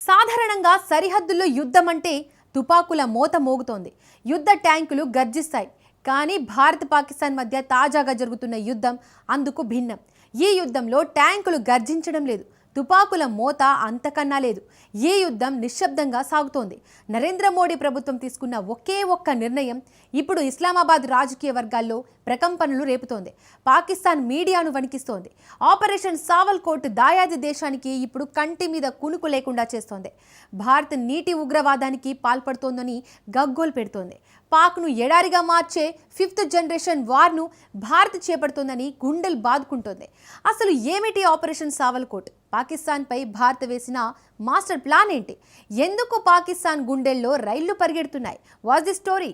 సాధారణంగా సరిహద్దుల్లో యుద్ధం అంటే తుపాకుల మోత మోగుతోంది. యుద్ధ ట్యాంకులు గర్జిస్తాయి. కానీ భారత్ పాకిస్తాన్ మధ్య తాజాగా జరుగుతున్న యుద్ధం అందుకు భిన్నం. ఈ యుద్ధంలో ట్యాంకులు గర్జించడం లేదు, తుపాకుల మోత అంతకన్నా లేదు. ఈ యుద్ధం నిశ్శబ్దంగా సాగుతోంది. నరేంద్ర మోడీ ప్రభుత్వం తీసుకున్న ఒకే ఒక్క నిర్ణయం ఇప్పుడు ఇస్లామాబాద్ రాజకీయ వర్గాల్లో ప్రకంపనలు రేపుతోంది. పాకిస్తాన్ మీడియాను వణికిస్తోంది. ఆపరేషన్ సావల్కోట్ దాయాది దేశానికి ఇప్పుడు కంటి మీద కునుకు లేకుండా చేస్తోంది. భారత్ నీటి ఉగ్రవాదానికి పాల్పడుతోందని గగ్గోలు పెడుతోంది. పాక్ను ఎడారిగా మార్చే 5th జనరేషన్ వార్ను భారత్ చేపడుతోందని గుండెలు బాదుకుంటోంది. అసలు ఏమిటి ఆపరేషన్ సావల్కోట్? పాకిస్తాన్పై భారత్ వేసిన మాస్టర్ ప్లాన్ ఏంటి? ఎందుకు పాకిస్తాన్ గుండెల్లో రైళ్లు పరిగెడుతున్నాయి? What the story?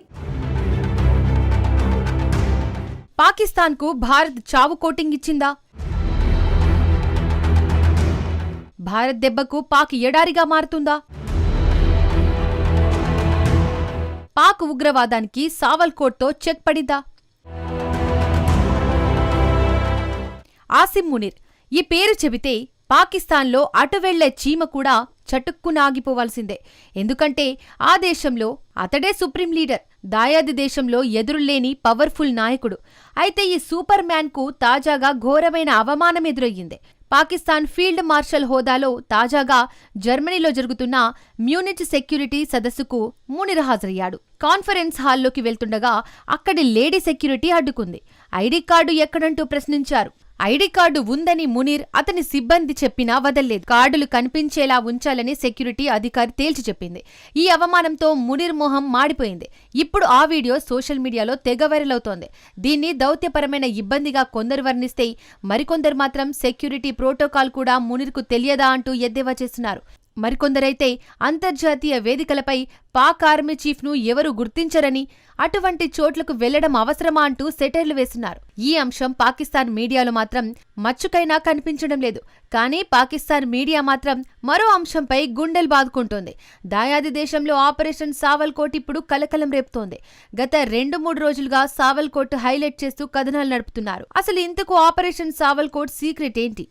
పాకిస్తాన్కు భారత్ చావు కోటింగ్ ఇచ్చిందా? భారత్ దెబ్బకు పాక్ ఎడారిగా మారుతుందా? పాక్ ఉగ్రవాదానికి సావల్కోట్తో చెక్ పడిందా? ఆసిమ్ మునీర్ ఈ పేరు చెబితే పాకిస్తాన్లో అటు వెళ్లే చీమ కూడా చటుక్కున ఆగిపోవాల్సిందే. ఎందుకంటే ఆ దేశంలో అతడే సుప్రీం లీడర్, దాయాది దేశంలో ఎదురులేని పవర్ఫుల్ నాయకుడు. అయితే ఈ సూపర్ మ్యాన్కు తాజాగా ఘోరమైన అవమానం ఎదురయ్యింది. పాకిస్తాన్ ఫీల్డ్ మార్షల్ హోదాలో తాజాగా జర్మనీలో జరుగుతున్న మ్యూనిచ్ సెక్యూరిటీ సదస్సుకు మునీర్ హాజరయ్యాడు. కాన్ఫరెన్స్ హాల్లోకి వెళ్తుండగా అక్కడి లేడీ సెక్యూరిటీ అడ్డుకుంది. ఐడి కార్డు ఎక్కడంటూ ప్రశ్నించారు. ఐడి కార్డు ఉందని మునీర్ అతని సిబ్బంది చెప్పినా వదల్లేదు. కార్డులు కనిపించేలా ఉంచాలని సెక్యూరిటీ అధికారి తేల్చి చెప్పింది. ఈ అవమానంతో మునీర్ మొహం మాడిపోయింది. ఇప్పుడు ఆ వీడియో సోషల్ మీడియాలో తెగ వైరల్ అవుతోంది. దీన్ని దౌత్యపరమైన ఇబ్బందిగా కొందరు వర్ణిస్తే, మరికొందరు మాత్రం సెక్యూరిటీ ప్రోటోకాల్ కూడా మునీర్కు తెలియదా అంటూ ఎద్దేవా చేస్తున్నారు. మరికొందరైతే అంతర్జాతీయ వేదికలపై పాక్ ఆర్మీ చీఫ్ను ఎవరూ గుర్తించరని, అటువంటి చోట్లకు వెళ్లడం అవసరమా అంటూ సెటైర్లు వేస్తున్నారు. ఈ అంశం పాకిస్తాన్ మీడియాలో మాత్రం మచ్చుకైనా కనిపించడం లేదు. కానీ పాకిస్తాన్ మీడియా మాత్రం మరో అంశంపై గుండెలు బాదుకుంటోంది. దాయాది దేశంలో ఆపరేషన్ సావల్కోట్ ఇప్పుడు కలకలం రేపుతోంది. గత 2-3 రోజులుగా సావల్కోట్ హైలైట్ చేస్తూ కథనాలు నడుపుతున్నారు. అసలు ఇంతకు ఆపరేషన్ సావల్కోట్ సీక్రెట్ ఏంటి?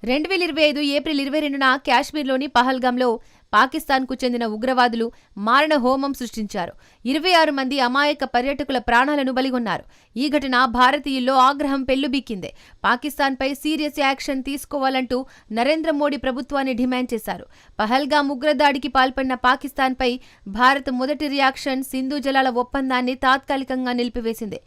2025 ఏప్రిల్ 22న కాశ్మీర్లోని పహల్గాంలో పాకిస్తాన్కు చెందిన ఉగ్రవాదులు మారణ హోమం సృష్టించారు. 26 మంది అమాయక పర్యాటకుల ప్రాణాలను బలిగొన్నారు. ఈ ఘటన భారతీయుల్లో ఆగ్రహం పెల్లుబిక్కింది. పాకిస్తాన్పై సీరియస్ యాక్షన్ తీసుకోవాలంటూ నరేంద్ర మోడీ ప్రభుత్వాన్ని డిమాండ్ చేశారు. పహల్గాం ఉగ్రదాడికి పాల్పడిన పాకిస్తాన్పై భారత్ మొదటి రియాక్షన్ సింధు జలాల ఒప్పందాన్ని తాత్కాలికంగా నిలిపివేసింది.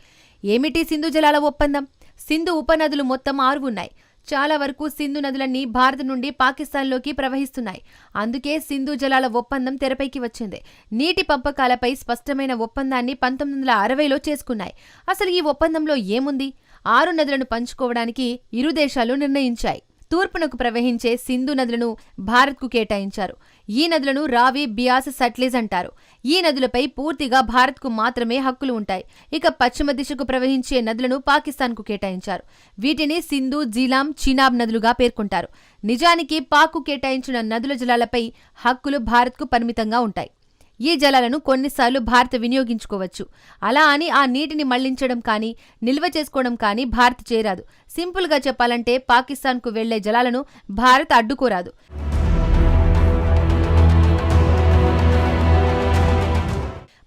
ఏమిటి సింధు జలాల ఒప్పందం? సింధు ఉపనదులు మొత్తం 6 ఉన్నాయి. చాలా వరకు సింధు నదులన్నీ భారత్ నుండి పాకిస్తాన్లోకి ప్రవహిస్తున్నాయి. అందుకే సింధు జలాల ఒప్పందం తెరపైకి వచ్చింది. నీటి పంపకాలపై స్పష్టమైన ఒప్పందాన్ని 1960లో చేసుకున్నాయి. అసలు ఈ ఒప్పందంలో ఏముంది? 6 నదులను పంచుకోవడానికి ఇరు దేశాలు నిర్ణయించాయి. తూర్పునకు ప్రవహించే సింధు నదులను భారత్కు కేటాయించారు. ఈ నదులను రావి, బియాస్, సట్లెజ్ అంటారు. ఈ నదులపై పూర్తిగా భారత్కు మాత్రమే హక్కులు ఉంటాయి. ఇక పశ్చిమ దిశకు ప్రవహించే నదులను పాకిస్తాన్కు కేటాయించారు. వీటిని సింధు, జీలాం, చినాబ్ నదులుగా పేర్కొంటారు. నిజానికి పాక్కు కేటాయించిన నదుల జలాలపై హక్కులు భారత్కు పరిమితంగా ఉంటాయి. ఈ జలాలను కొన్నిసార్లు భారత్ వినియోగించుకోవచ్చు. అలా అని ఆ నీటిని మళ్లించడం కానీ, నిల్వ చేసుకోవడం కానీ భారత్ చేయరాదు. సింపుల్గా చెప్పాలంటే పాకిస్తాన్కు వెళ్లే జలాలను భారత్ అడ్డుకోరాదు.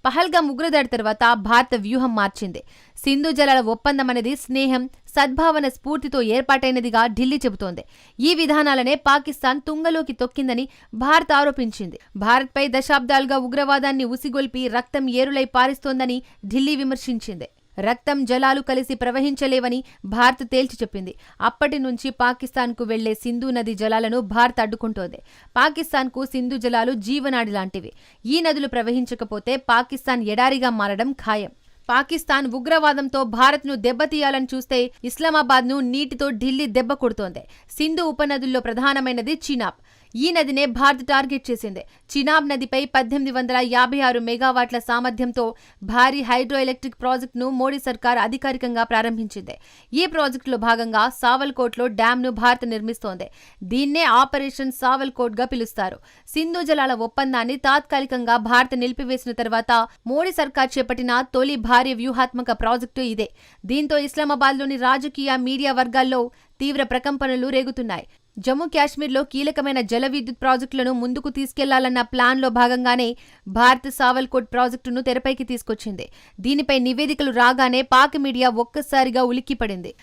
పహల్గాం ఉగ్రదాడి తర్వాత భారత వ్యూహం మార్చింది. సింధు జలాల ఒప్పందం అనేది స్నేహం, సద్భావన స్ఫూర్తితో ఏర్పాటైనదిగా ఢిల్లీ చెబుతోంది. ఈ విధానాలనే పాకిస్తాన్ తుంగలోకి తొక్కిందని భారత్ ఆరోపించింది. భారత్పై దశాబ్దాలుగా ఉగ్రవాదాన్ని ఉసిగొల్పి రక్తం ఏరులై పారిస్తోందని ఢిల్లీ విమర్శించింది. రక్తం, జలాలు కలిసి ప్రవహించలేవని భారత్ తేల్చి చెప్పింది. అప్పటి నుంచి పాకిస్తాన్కు వెళ్లే సింధు నది జలాలను భారత్ అడ్డుకుంటోంది. పాకిస్తాన్కు సింధు జలాలు జీవనాడి లాంటివి. ఈ నదులు ప్రవహించకపోతే పాకిస్తాన్ ఎడారిగా మారడం ఖాయం. పాకిస్తాన్ ఉగ్రవాదంతో భారత్ను దెబ్బతీయాలని చూస్తే ఇస్లామాబాద్ను నీటితో ఢిల్లీ దెబ్బ కొడుతోంది. సింధు ఉపనదుల్లో ప్రధానమైనది చినాబ్. ఈ నదినే భారత్ టార్గెట్ చేసింది. చినాబ్ నదిపై 1856 మెగావాట్ల సామర్థ్యంతో భారీ హైడ్రో ఎలక్ట్రిక్ ప్రాజెక్టును మోడీ సర్కార్ అధికారికంగా ప్రారంభించింది. ఈ ప్రాజెక్టులో భాగంగా సావల్కోట్లో డ్యాంను భారత్ నిర్మిస్తోంది. దీన్నే ఆపరేషన్ సావల్కోట్ గా పిలుస్తారు. సింధు జలాల ఒప్పందాన్ని తాత్కాలికంగా భారత్ నిలిపివేసిన తర్వాత మోడీ సర్కార్ చేపట్టిన తొలి భారీ వ్యూహాత్మక ప్రాజెక్టు ఇదే. దీంతో ఇస్లామాబాద్లోని రాజకీయ, మీడియా వర్గాల్లో తీవ్ర ప్రకంపనలు రేగుతున్నాయి. జమ్మూ కాశ్మీర్లో కీలకమైన జల విద్యుత్ ప్రాజెక్టులను ముందుకు తీసుకెళ్లాలన్న ప్లాన్లో భాగంగానే భారత్ సావల్కోట్ ప్రాజెక్టును తెరపైకి తీసుకొచ్చింది. దీనిపై నివేదికలు రాగానే పాక్ మీడియా ఒక్కసారిగా ఉలిక్కిపడింది.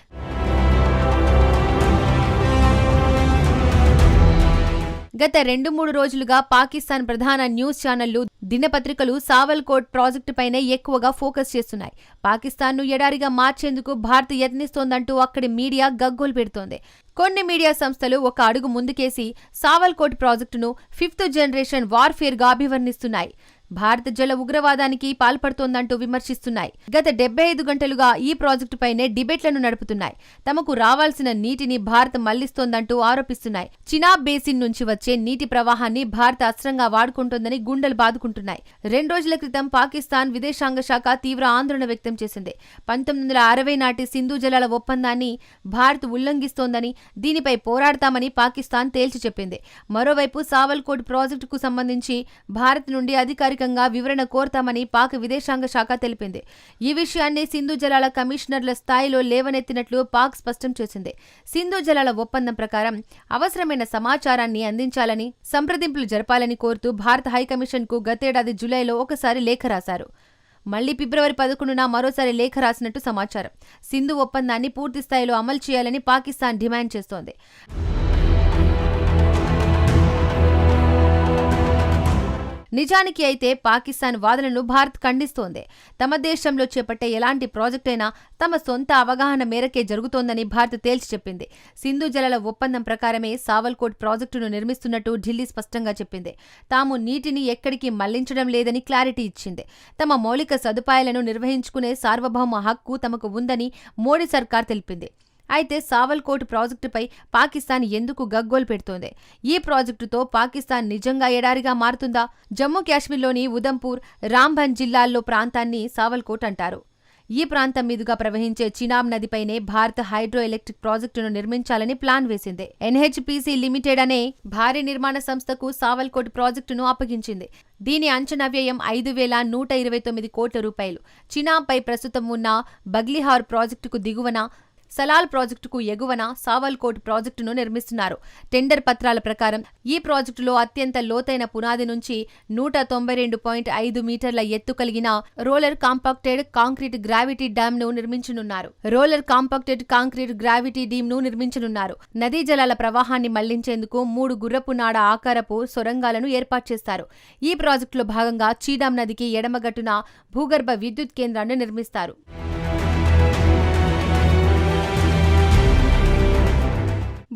గత 2-3 రోజులుగా పాకిస్తాన్ ప్రధాన న్యూస్ ఛానళ్లు, దినపత్రికలు సావల్కోట్ ప్రాజెక్టుపైనే ఎక్కువగా ఫోకస్ చేస్తున్నాయి. పాకిస్తాన్ను ఎడారిగా మార్చేందుకు భారత్ యత్నిస్తోందంటూ అక్కడి మీడియా గగ్గోలు పెడుతోంది. కొన్ని మీడియా సంస్థలు ఒక అడుగు ముందుకేసి సావల్కోట్ ప్రాజెక్టును 5th జనరేషన్ వార్ఫేర్ గా అభివర్ణిస్తున్నాయి. భారత జల ఉగ్రవాదానికి పాల్పడుతోందంటూ విమర్శిస్తున్నాయి. గత 75 గంటలుగా ఈ ప్రాజెక్టుపైనే డిబేట్లను నడుపుతున్నాయి. తమకు రావాల్సిన నీటిని భారత్ మళ్లిస్తోందంటూ ఆరోపిస్తున్నాయి. చినాబ్ బేసిన్ నుంచి వచ్చే నీటి ప్రవాహాన్ని భారత్ అస్త్రంగా వాడుకుంటోందని గుండెలు బాదుకుంటున్నాయి. 2 రోజుల క్రితం పాకిస్తాన్ విదేశాంగ శాఖ తీవ్ర ఆందోళన వ్యక్తం చేసింది. 1960 నాటి సింధు జలాల ఒప్పందాన్ని భారత్ ఉల్లంఘిస్తోందని, దీనిపై పోరాడతామని పాకిస్తాన్ తేల్చి చెప్పింది. మరోవైపు సావల్కోట్ ప్రాజెక్టుకు సంబంధించి భారత్ నుండి అధికారికంగా వివరణ కోరతామని పాక్ విదేశాంగ శాఖ తెలిపింది. ఈ విషయాన్ని సింధు జలాల కమిషనర్ల స్థాయిలో లేవనెత్తినట్లు పాక్ స్పష్టం చేసింది. సింధు జలాల ఒప్పందం ప్రకారం అవసరమైన సమాచారాన్ని అందించాలని, సంప్రదింపులు జరపాలని కోరుతూ భారత హైకమిషన్కు గతేడాది జూలైలో ఒకసారి లేఖ రాశారు. మళ్లీ ఫిబ్రవరి 11న మరోసారి లేఖ రాసినట్టు సమాచారం. సింధు ఒప్పందాన్ని పూర్తి స్థాయిలో అమలు చేయాలని పాకిస్తాన్ డిమాండ్ చేస్తోంది. నిజానికి అయితే పాకిస్తాన్ వాదనను భారత్ ఖండిస్తోంది. తమ దేశంలో చేపట్టే ఎలాంటి ప్రాజెక్టైనా తమ సొంత అవగాహన మేరకే జరుగుతోందని భారత్ తేల్చి చెప్పింది. సింధు జలాల ఒప్పందం ప్రకారమే సావల్కోట్ ప్రాజెక్టును నిర్మిస్తున్నట్టు ఢిల్లీ స్పష్టంగా చెప్పింది. తాము నీటిని ఎక్కడికి మళ్లించడం లేదని క్లారిటీ ఇచ్చింది. తమ మౌలిక సదుపాయాలను నిర్వహించుకునే సార్వభౌమ హక్కు తమకు ఉందని మోడీ సర్కార్ తెలిపింది. అయితే సావల్కోట్ ప్రాజెక్టుపై పాకిస్తాన్ ఎందుకు గగ్గోలు పెడుతోంది? ఈ ప్రాజెక్టుతో పాకిస్తాన్ నిజంగా ఎడారిగా మారుతుందా? జమ్మూ కాశ్మీర్లోని ఉదంపూర్, రాంబన్ జిల్లాల్లో ప్రాంతాన్ని సావల్కోట్ అంటారు. ఈ ప్రాంతం మీదుగా ప్రవహించే చినాబ్ నదిపైనే భారత హైడ్రో ఎలక్ట్రిక్ ప్రాజెక్టును నిర్మించాలని ప్లాన్ వేసింది. NHPC లిమిటెడ్ అనే భారీ నిర్మాణ సంస్థకు సావల్కోట్ ప్రాజెక్టును అప్పగించింది. దీని అంచనా వ్యయం 5,129 కోట్ల రూపాయలు. చినాబ్పై ప్రస్తుతం ఉన్న బగ్లిహార్ ప్రాజెక్టుకు దిగువన, సలాల్ ప్రాజెక్టుకు ఎగువన సావల్కోట్ ప్రాజెక్టును నిర్మిస్తున్నారు. టెండర్ పత్రాల ప్రకారం ఈ ప్రాజెక్టులో అత్యంత లోతైన పునాది నుంచి 192.5 మీటర్ల ఎత్తు కలిగిన రోలర్ కాంపాక్టెడ్ కాంక్రీట్ గ్రావిటీ డ్యామ్ ను నిర్మించనున్నారు. నదీ జలాల ప్రవాహాన్ని మళ్లించేందుకు 3 గుర్రపు నాడ ఆకారపు సొరంగాలను ఏర్పాటు చేస్తారు. ఈ ప్రాజెక్టులో భాగంగా చీనాబ్ నదికి ఎడమగట్టున భూగర్భ విద్యుత్ కేంద్రాన్ని నిర్మిస్తారు.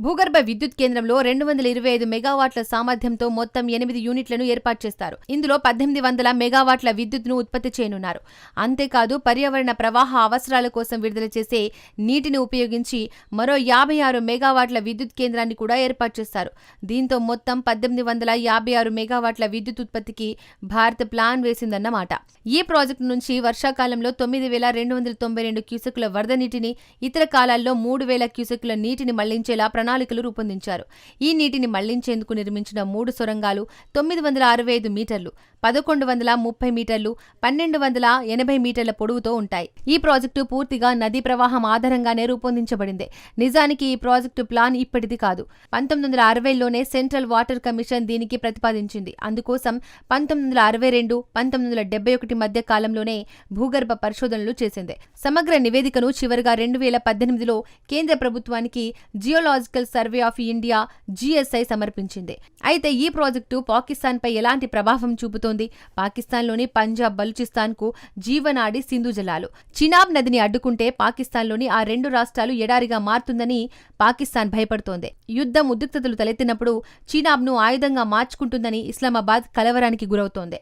భూగర్భ విద్యుత్ కేంద్రంలో 225 మెగావాట్ల సామర్థ్యంతో మొత్తం 8 యూనిట్లను ఏర్పాటు చేస్తారు. ఇందులో 1800 మెగావాట్ల విద్యుత్ను ఉత్పత్తి చేయనున్నారు. అంతేకాదు పర్యావరణ ప్రవాహ అవసరాల కోసం విడుదల చేసే నీటిని ఉపయోగించి మరో 56 మెగావాట్ల విద్యుత్ కేంద్రాన్ని కూడా ఏర్పాటు చేస్తారు. దీంతో మొత్తం 1856 మెగావాట్ల విద్యుత్ ఉత్పత్తికి భారత్ ప్లాన్ వేసిందన్నమాట. ఈ ప్రాజెక్టు నుంచి వర్షాకాలంలో 9,292 క్యూసెక్కుల వరద నీటిని, ఇతర కాలాల్లో 3,000 క్యూసెక్కుల నీటిని మళ్లించేలా ప్రణాళికలు రూపొందించారు. ఈ నీటిని మళ్లించేందుకు నిర్మించిన 3 సొరంగాలు 965 మీటర్లు, 1130 మీటర్లు, 1280 మీటర్ల పొడవుతో ఉంటాయి. ఈ ప్రాజెక్టు పూర్తిగా నదీ ప్రవాహం ఆధారంగానే రూపొందించబడింది. నిజానికి ఈ ప్రాజెక్టు ప్లాన్ ఇప్పటిది కాదు. 1960లోనే సెంట్రల్ వాటర్ కమిషన్ దీనికి ప్రతిపాదించింది. అందుకోసం 1962, 1971 మధ్య కాలంలోనే భూగర్భ పరిశోధనలు చేసింది. సమగ్ర నివేదికను చివరిగా 2018లో కేంద్ర ప్రభుత్వానికి geological survey of India GSI సమర్పించింది. అయితే ఈ ప్రాజెక్టు పాకిస్తాన్పై ఎలాంటి ప్రభావం చూపుతోంది? పాకిస్తాన్లోని పంజాబ్, బలూచిస్తాన్కు జీవనాడి సింధు జలాలు. చినాబ్ నదిని అడ్డుకుంటే పాకిస్తాన్లోని ఆ 2 రాష్ట్రాలు ఎడారిగా మారుతుందని పాకిస్తాన్ భయపడుతోంది. యుద్ధం ఉద్రిక్తతలు తలెత్తినప్పుడు చినాబ్ను ఆయుధంగా మార్చుకుంటుందని ఇస్లామాబాద్ కలవరానికి గురవుతోంది.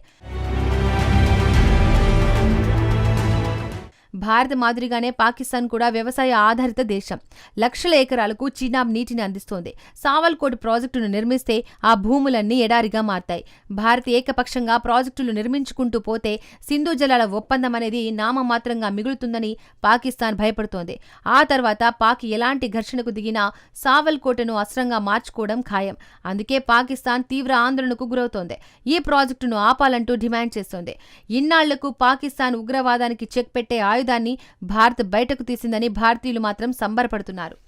భారత్ మాదిరిగానే పాకిస్తాన్ కూడా వ్యవసాయ ఆధారిత దేశం. లక్షల ఎకరాలకు చీనాబ్ నీటిని అందిస్తోంది. సావల్కోట్ ప్రాజెక్టును నిర్మిస్తే ఆ భూములన్నీ ఎడారిగా మారతాయి. భారత్ ఏకపక్షంగా ప్రాజెక్టులు నిర్మించుకుంటూ పోతే సింధు జలాల ఒప్పందం అనేది నామమాత్రంగా మిగులుతుందని పాకిస్తాన్ భయపడుతోంది. ఆ తర్వాత పాక్ ఎలాంటి ఘర్షణకు దిగినా సావల్కోటను అస్త్రంగా మార్చుకోవడం ఖాయం. అందుకే పాకిస్తాన్ తీవ్ర ఆందోళనకు గురవుతోంది. ఈ ప్రాజెక్టును ఆపాలంటూ డిమాండ్ చేస్తోంది. ఇన్నాళ్లకు పాకిస్తాన్ ఉగ్రవాదానికి చెక్ పెట్టే ఆయుధాన్ని భారత్ బయటకు తీసిందని భారతీయులు మాత్రం సంబరపడుతున్నారు.